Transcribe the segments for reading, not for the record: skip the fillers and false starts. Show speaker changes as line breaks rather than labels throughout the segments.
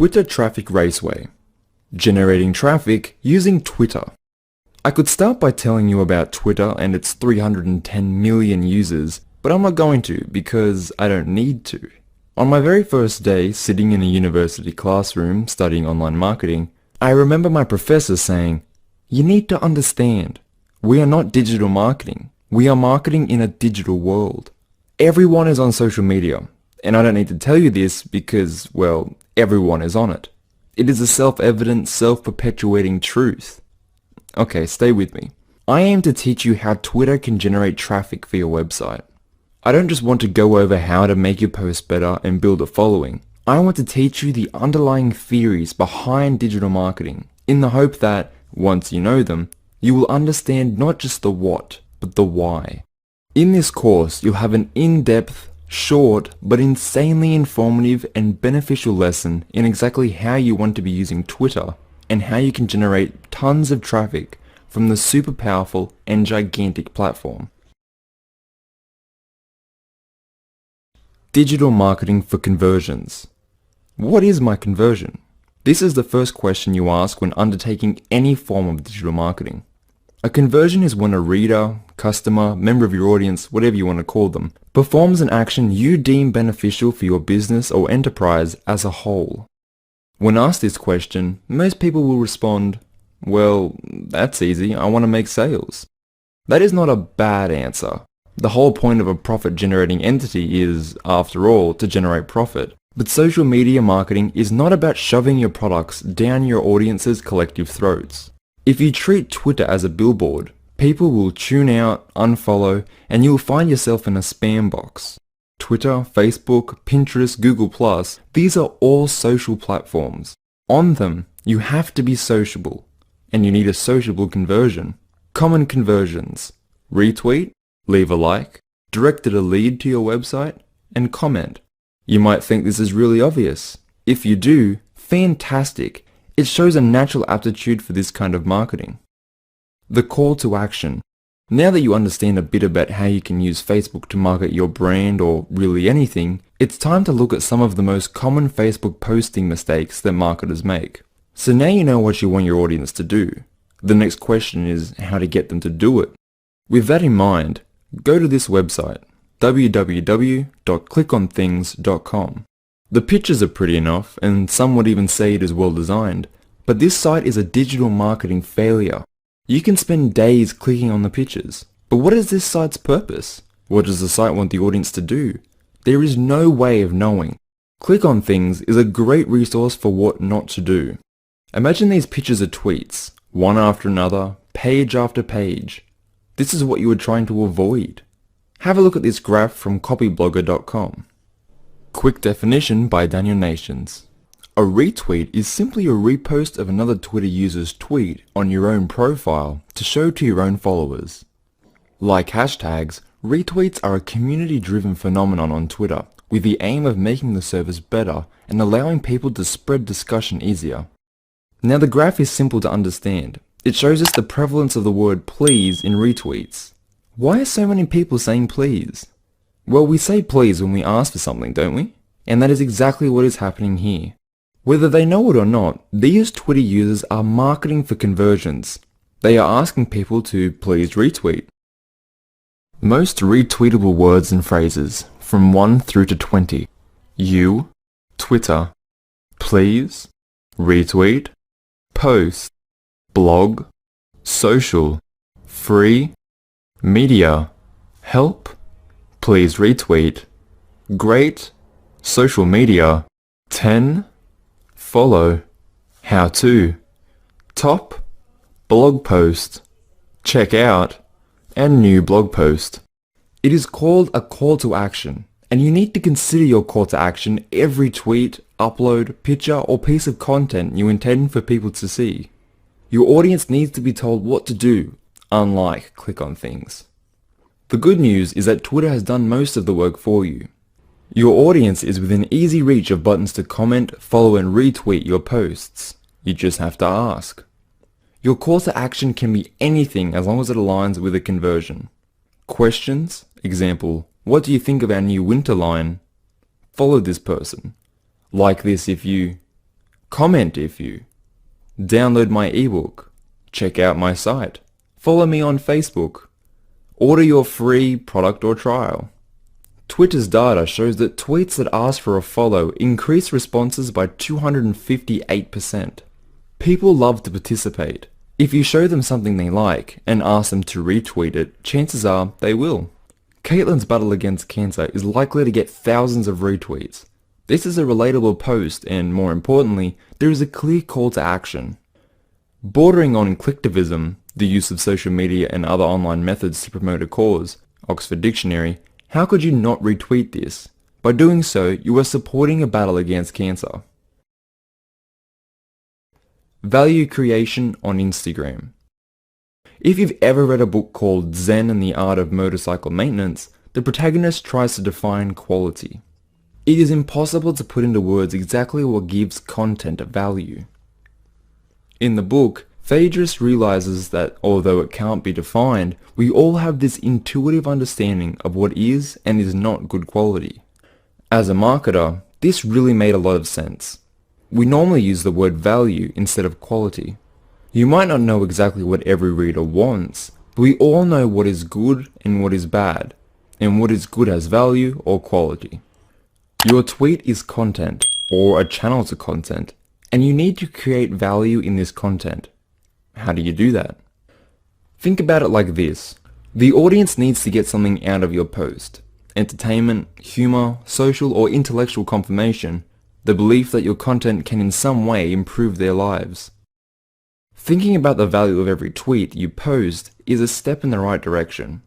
Twitter Traffic Raceway. Generating traffic using Twitter. I could start by telling you about Twitter and its 310 million users, but I'm not going to because I don't need to. On my very first day sitting in a university classroom studying online marketing, I remember my professor saying, "You need to understand, we are not digital marketing. We are marketing in a digital world. Everyone is on social media, and I don't need to tell you this because, well, everyone is on it. It is a self-evident, self-perpetuating truth." Okay, stay with me. I aim to teach you how Twitter can generate traffic for your website. I don't just want to go over how to make your post better and build a following. I want to teach you the underlying theories behind digital marketing in the hope that, once you know them, you will understand not just the what, but the why. In this course, you'll have an in-depth, short, but insanely informative and beneficial lesson in exactly how you want to be using Twitter and how you can generate tons of traffic from the super powerful and gigantic platform. Digital marketing for conversions. What is my conversion? This is the first question you ask when undertaking any form of digital marketing. A conversion is when a reader, customer, member of your audience, whatever you want to call them, performs an action you deem beneficial for your business or enterprise as a whole. When asked this question, most people will respond, "Well, that's easy, I want to make sales." That is not a bad answer. The whole point of a profit-generating entity is, after all, to generate profit. But social media marketing is not about shoving your products down your audience's collective throats. If you treat Twitter as a billboard, people will tune out, unfollow, and you will find yourself in a spam box. Twitter, Facebook, Pinterest, Google+, these are all social platforms. On them, you have to be sociable, and you need a sociable conversion. Common conversions: retweet, leave a like, directed a lead to your website, and comment. You might think this is really obvious. If you do, fantastic. It shows a natural aptitude for this kind of marketing. The call to action. Now that you understand a bit about how you can use Facebook to market your brand or really anything, it's time to look at some of the most common Facebook posting mistakes that marketers make. So now you know what you want your audience to do. The next question is how to get them to do it. With that in mind, go to this website, www.clickonthings.com. The pictures are pretty enough, and some would even say it is well designed, but this site is a digital marketing failure. You can spend days clicking on the pictures, but what is this site's purpose? What does the site want the audience to do? There is no way of knowing. Click on Things is a great resource for what not to do. Imagine these pictures are tweets, one after another, page after page. This is what you are trying to avoid. Have a look at this graph from copyblogger.com. Quick definition by Daniel Nations. A retweet is simply a repost of another Twitter user's tweet on your own profile to show to your own followers. Like hashtags, retweets are a community-driven phenomenon on Twitter with the aim of making the service better and allowing people to spread discussion easier. Now the graph is simple to understand. It shows us the prevalence of the word please in retweets. Why are so many people saying please? Well, we say please when we ask for something, don't we? And that is exactly what is happening here. Whether they know it or not, these Twitter users are marketing for conversions. They are asking people to please retweet. Most retweetable words and phrases, from 1 through to 20. You, Twitter, please, retweet, post, blog, social, free, media, help, please retweet, great, social media, 10, follow, how to, top, blog post, check out, and new blog post. It is called a call to action, and you need to consider your call to action every tweet, upload, picture, or piece of content you intend for people to see. Your audience needs to be told what to do, unlike click on things. The good news is that Twitter has done most of the work for you. Your audience is within easy reach of buttons to comment, follow and retweet your posts. You just have to ask. Your call to action can be anything as long as it aligns with a conversion. Questions, example, what do you think of our new winter line? Follow this person. Like this if you... comment if you, download my ebook, check out my site, follow me on Facebook, order your free product or trial. Twitter's data shows that tweets that ask for a follow increase responses by 258%. People love to participate. If you show them something they like and ask them to retweet it, chances are they will. Caitlin's battle against cancer is likely to get thousands of retweets. This is a relatable post and, more importantly, there is a clear call to action. Bordering on clicktivism, the use of social media and other online methods to promote a cause, Oxford Dictionary, how could you not retweet this? By doing so, you are supporting a battle against cancer. Value creation on Instagram. If you've ever read a book called Zen and the Art of Motorcycle Maintenance, the protagonist tries to define quality. It is impossible to put into words exactly what gives content value. In the book, Phaedrus realizes that although it can't be defined, we all have this intuitive understanding of what is and is not good quality. As a marketer, this really made a lot of sense. We normally use the word value instead of quality. You might not know exactly what every reader wants, but we all know what is good and what is bad, and what is good has value or quality. Your tweet is content, or a channel to content, and you need to create value in this content. How do you do that? Think about it like this. The audience needs to get something out of your post. Entertainment, humor, social or intellectual confirmation, the belief that your content can in some way improve their lives. Thinking about the value of every tweet you post is a step in the right direction.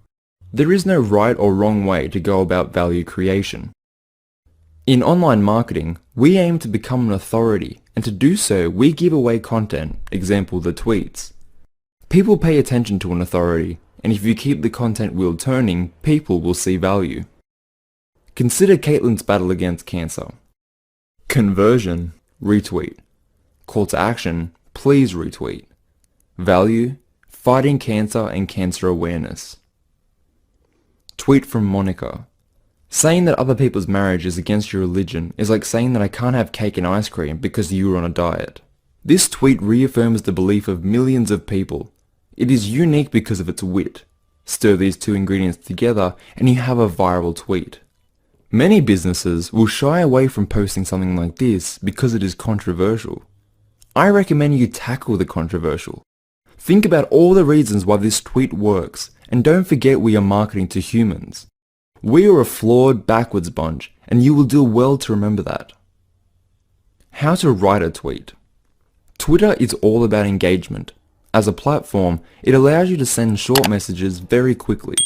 There is no right or wrong way to go about value creation. In online marketing, we aim to become an authority, and to do so, we give away content, example the tweets. People pay attention to an authority, and if you keep the content wheel turning, people will see value. Consider Caitlin's battle against cancer. Conversion, retweet. Call to action, please retweet. Value, fighting cancer and cancer awareness. Tweet from Monica. Saying that other people's marriage is against your religion is like saying that I can't have cake and ice cream because you were on a diet. This tweet reaffirms the belief of millions of people. It is unique because of its wit. Stir these two ingredients together and you have a viral tweet. Many businesses will shy away from posting something like this because it is controversial. I recommend you tackle the controversial. Think about all the reasons why this tweet works, and don't forget we are marketing to humans. We are a flawed, backwards bunch, and you will do well to remember that. How to write a tweet. Twitter is all about engagement. As a platform, it allows you to send short messages very quickly.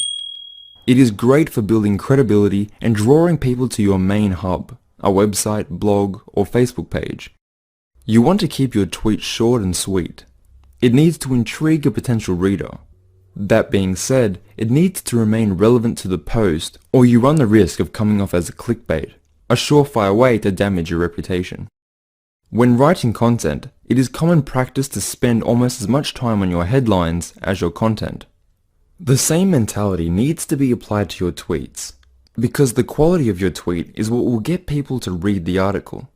It is great for building credibility and drawing people to your main hub, a website, blog, or Facebook page. You want to keep your tweet short and sweet. It needs to intrigue a potential reader. That being said, it needs to remain relevant to the post, or you run the risk of coming off as a clickbait, a surefire way to damage your reputation. When writing content, it is common practice to spend almost as much time on your headlines as your content. The same mentality needs to be applied to your tweets, because the quality of your tweet is what will get people to read the article.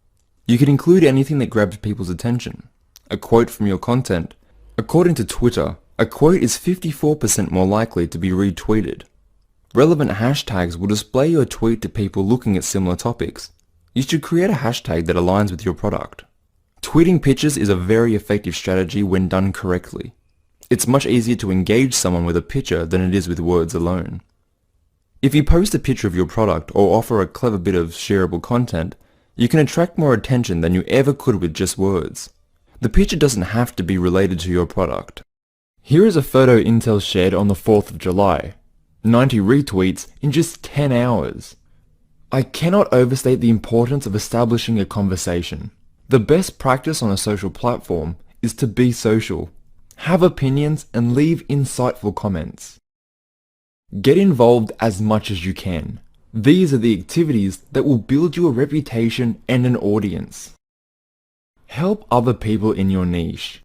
You can include anything that grabs people's attention. A quote from your content. According to Twitter, a quote is 54% more likely to be retweeted. Relevant hashtags will display your tweet to people looking at similar topics. You should create a hashtag that aligns with your product. Tweeting pictures is a very effective strategy when done correctly. It's much easier to engage someone with a picture than it is with words alone. If you post a picture of your product or offer a clever bit of shareable content, you can attract more attention than you ever could with just words. The picture doesn't have to be related to your product. Here is a photo Intel shared on the 4th of July. 90 retweets in just 10 hours. I cannot overstate the importance of establishing a conversation. The best practice on a social platform is to be social. Have opinions and leave insightful comments. Get involved as much as you can. These are the activities that will build you a reputation and an audience. Help other people in your niche.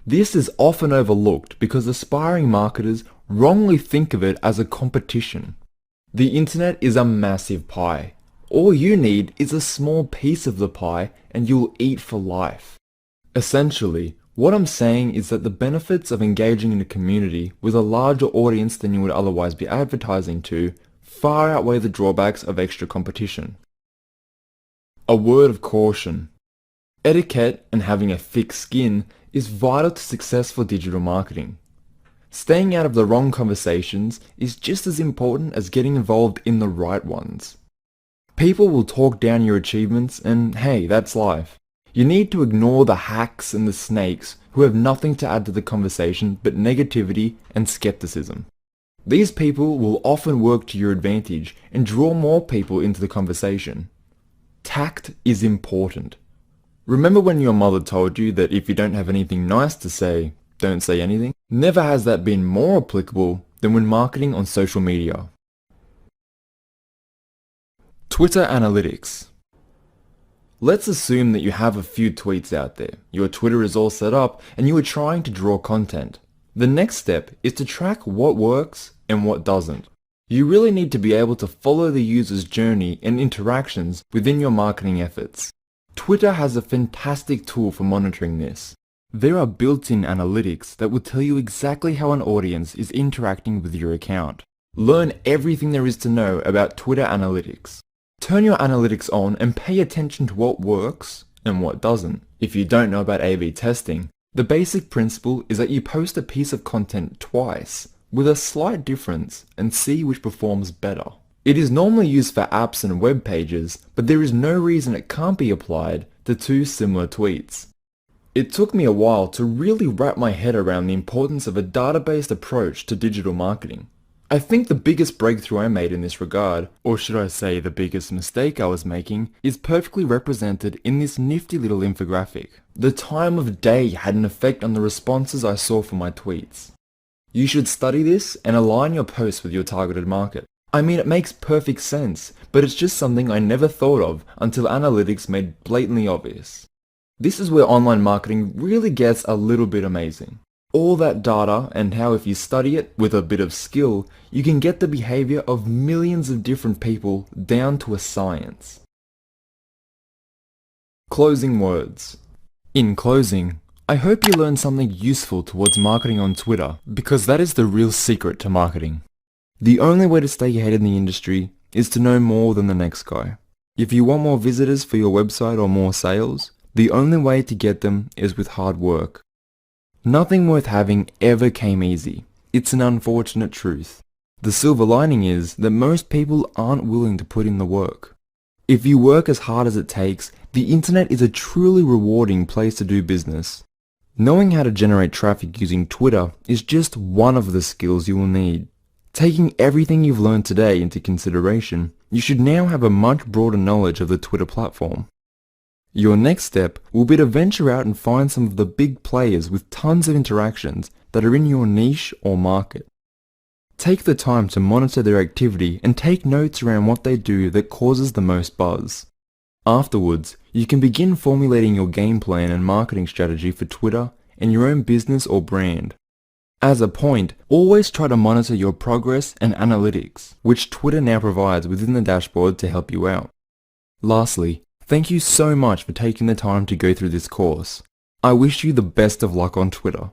This is often overlooked because aspiring marketers wrongly think of it as a competition. The internet is a massive pie. All you need is a small piece of the pie and you'll eat for life. Essentially, what I'm saying is that the benefits of engaging in a community with a larger audience than you would otherwise be advertising to far outweigh the drawbacks of extra competition. A word of caution. Etiquette and having a thick skin is vital to successful digital marketing. Staying out of the wrong conversations is just as important as getting involved in the right ones. People will talk down your achievements and hey, that's life. You need to ignore the hacks and the snakes who have nothing to add to the conversation but negativity and skepticism. These people will often work to your advantage and draw more people into the conversation. Tact is important. Remember when your mother told you that if you don't have anything nice to say, don't say anything? Never has that been more applicable than when marketing on social media. Twitter analytics. Let's assume that you have a few tweets out there, your Twitter is all set up, and you are trying to draw content. The next step is to track what works and what doesn't. You really need to be able to follow the user's journey and interactions within your marketing efforts. Twitter has a fantastic tool for monitoring this. There are built-in analytics that will tell you exactly how an audience is interacting with your account. Learn everything there is to know about Twitter analytics. Turn your analytics on and pay attention to what works and what doesn't. If you don't know about A/B testing, the basic principle is that you post a piece of content twice with a slight difference and see which performs better. It is normally used for apps and web pages, but there is no reason it can't be applied to two similar tweets. It took me a while to really wrap my head around the importance of a data-based approach to digital marketing. I think the biggest breakthrough I made in this regard, or should I say the biggest mistake I was making, is perfectly represented in this nifty little infographic. The time of day had an effect on the responses I saw for my tweets. You should study this and align your posts with your targeted market. I mean, it makes perfect sense, but it's just something I never thought of until analytics made blatantly obvious. This is where online marketing really gets a little bit amazing. All that data and how if you study it with a bit of skill, you can get the behavior of millions of different people down to a science. Closing words. In closing, I hope you learned something useful towards marketing on Twitter, because that is the real secret to marketing. The only way to stay ahead in the industry is to know more than the next guy. If you want more visitors for your website or more sales, the only way to get them is with hard work. Nothing worth having ever came easy. It's an unfortunate truth. The silver lining is that most people aren't willing to put in the work. If you work as hard as it takes, the internet is a truly rewarding place to do business. Knowing how to generate traffic using Twitter is just one of the skills you will need. Taking everything you've learned today into consideration, you should now have a much broader knowledge of the Twitter platform. Your next step will be to venture out and find some of the big players with tons of interactions that are in your niche or market. Take the time to monitor their activity and take notes around what they do that causes the most buzz. Afterwards, you can begin formulating your game plan and marketing strategy for Twitter and your own business or brand. As a point, always try to monitor your progress and analytics, which Twitter now provides within the dashboard to help you out. Lastly, thank you so much for taking the time to go through this course. I wish you the best of luck on Twitter.